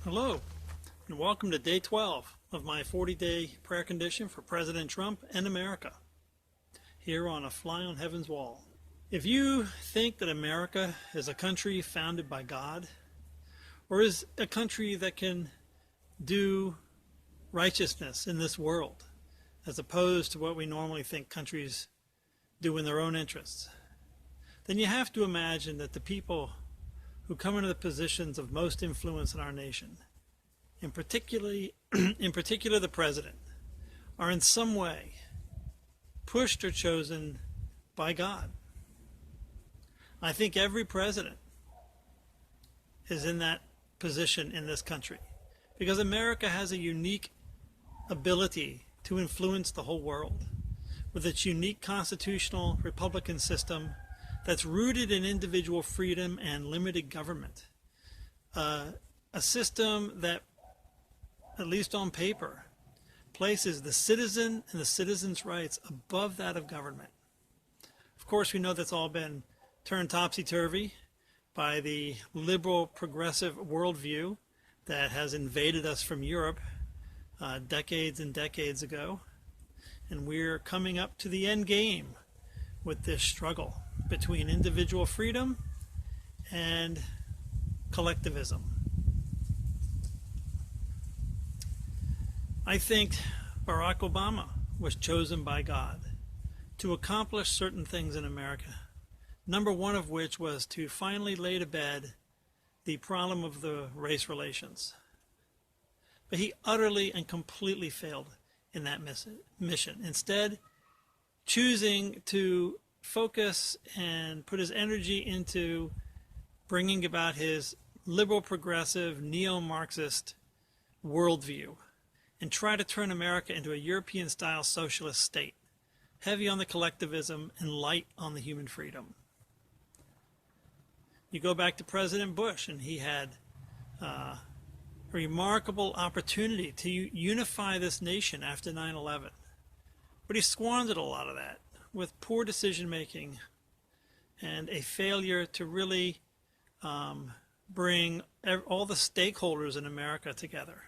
Hello, and welcome to day 12 of my 40-day prayer condition for President Trump and America, here on A Fly on Heaven's Wall. If you think that America is a country founded by God, or is a country that can do righteousness in this world, as opposed to what we normally think countries do in their own interests, then you have to imagine that the people who come into the positions of most influence in our nation, in particular the president, are in some way pushed or chosen by God. I think every president is in that position in this country because America has a unique ability to influence the whole world with its unique constitutional republican system that's rooted in individual freedom and limited government. A system that, at least on paper, places the citizen and the citizen's rights above that of government. Of course, we know that's all been turned topsy-turvy by the liberal progressive worldview that has invaded us from Europe decades and decades ago. And we're coming up to the end game with this struggle between individual freedom and collectivism. I think Barack Obama was chosen by God to accomplish certain things in America, number one of which was to finally lay to bed the problem of the race relations. But he utterly and completely failed in that mission. Instead, choosing to focus and put his energy into bringing about his liberal progressive neo-Marxist worldview and try to turn America into a European style socialist state, heavy on the collectivism and light on the human freedom. You go back to President Bush, and he had a remarkable opportunity to unify this nation after 9/11, but he squandered a lot of that with poor decision making and a failure to really bring all the stakeholders in America together.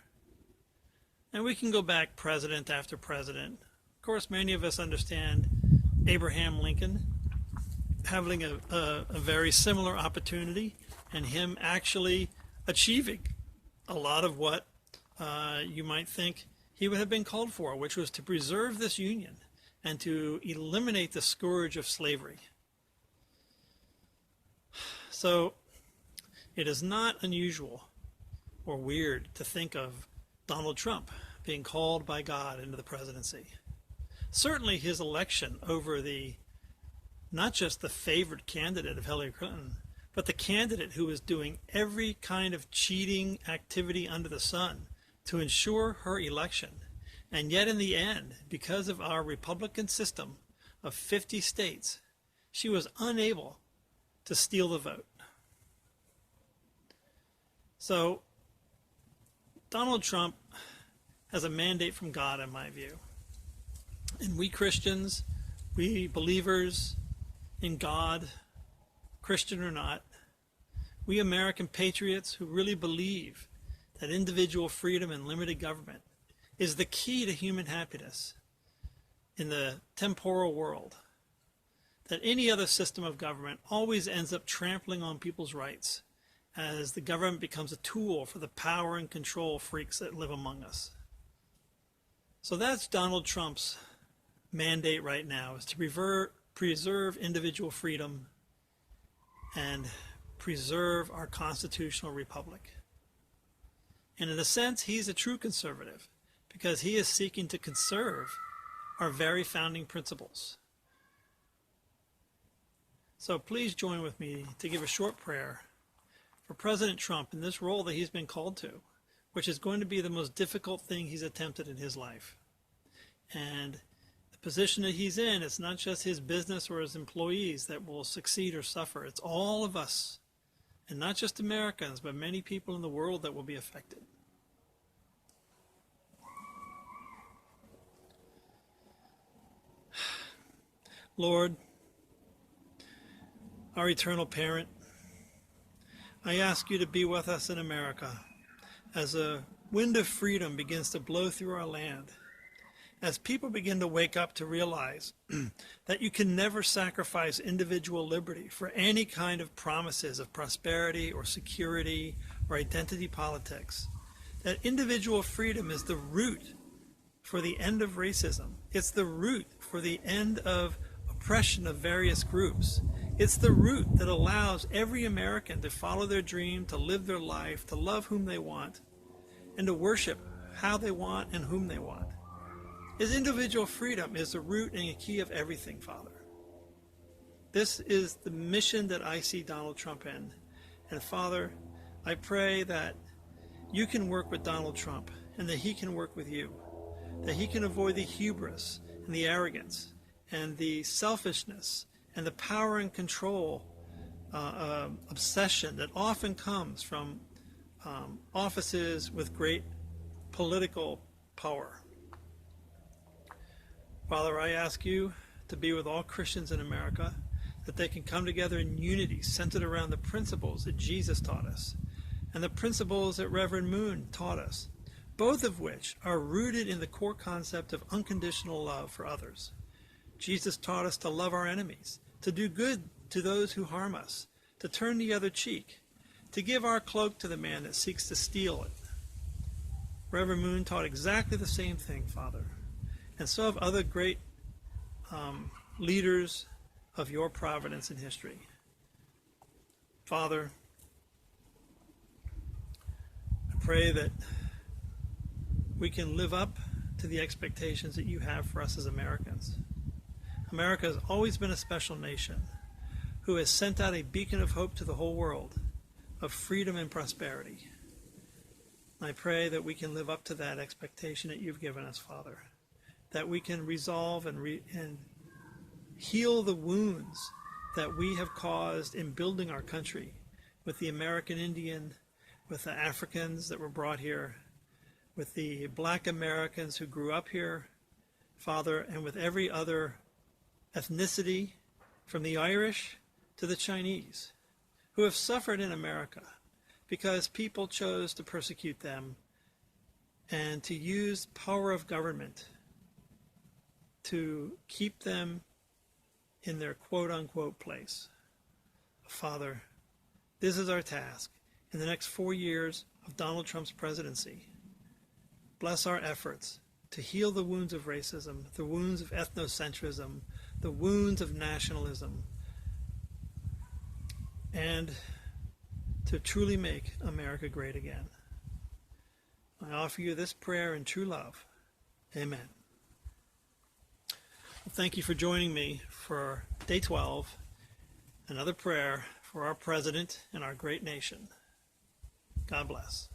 And we can go back president after president. Of course, many of us understand Abraham Lincoln having a very similar opportunity and him actually achieving a lot of what you might think he would have been called for, which was to preserve this union and to eliminate the scourge of slavery. So it is not unusual or weird to think of Donald Trump being called by God into the presidency. Certainly his election over not just the favored candidate of Hillary Clinton, but the candidate who was doing every kind of cheating activity under the sun to ensure her election. And yet in the end, because of our Republican system of 50 states, she was unable to steal the vote. So Donald Trump has a mandate from God, in my view. And we Christians, we believers in God, Christian or not, we American patriots who really believe that individual freedom and limited government is the key to human happiness in the temporal world, that any other system of government always ends up trampling on people's rights as the government becomes a tool for the power and control freaks that live among us. So that's Donald Trump's mandate right now, is to preserve individual freedom and preserve our constitutional republic. And in a sense, he's a true conservative, because he is seeking to conserve our very founding principles. So please join with me to give a short prayer for President Trump in this role that he's been called to, which is going to be the most difficult thing he's attempted in his life. And the position that he's in, it's not just his business or his employees that will succeed or suffer. It's all of us, and not just Americans, but many people in the world that will be affected. Lord, our eternal parent, I ask you to be with us in America as a wind of freedom begins to blow through our land, as people begin to wake up to realize that you can never sacrifice individual liberty for any kind of promises of prosperity or security or identity politics, that individual freedom is the root for the end of racism. It's the root for the end of oppression of various groups. It's the root that allows every American to follow their dream, to live their life, to love whom they want, and to worship how they want and whom they want. His individual freedom is the root and the key of everything, Father. This is the mission that I see Donald Trump in. And Father, I pray that you can work with Donald Trump and that he can work with you, that he can avoid the hubris and the arrogance and the selfishness and the power and control obsession that often comes from offices with great political power. Father, I ask you to be with all Christians in America, that they can come together in unity centered around the principles that Jesus taught us and the principles that Reverend Moon taught us, both of which are rooted in the core concept of unconditional love for others. Jesus taught us to love our enemies, to do good to those who harm us, to turn the other cheek, to give our cloak to the man that seeks to steal it. Reverend Moon taught exactly the same thing, Father. And so have other great leaders of your providence in history. Father, I pray that we can live up to the expectations that you have for us as Americans. America has always been a special nation who has sent out a beacon of hope to the whole world of freedom and prosperity. I pray that we can live up to that expectation that you've given us, Father, that we can resolve and heal the wounds that we have caused in building our country with the American Indian, with the Africans that were brought here, with the Black Americans who grew up here, Father, and with every other ethnicity, from the Irish to the Chinese, who have suffered in America because people chose to persecute them and to use power of government to keep them in their quote-unquote place. Father, this is our task in the next 4 years of Donald Trump's presidency. Bless our efforts to heal the wounds of racism, the wounds of ethnocentrism, the wounds of nationalism, and to truly make America great again. I offer you this prayer in true love. Amen. Well, thank you for joining me for Day 12, another prayer for our president and our great nation. God bless.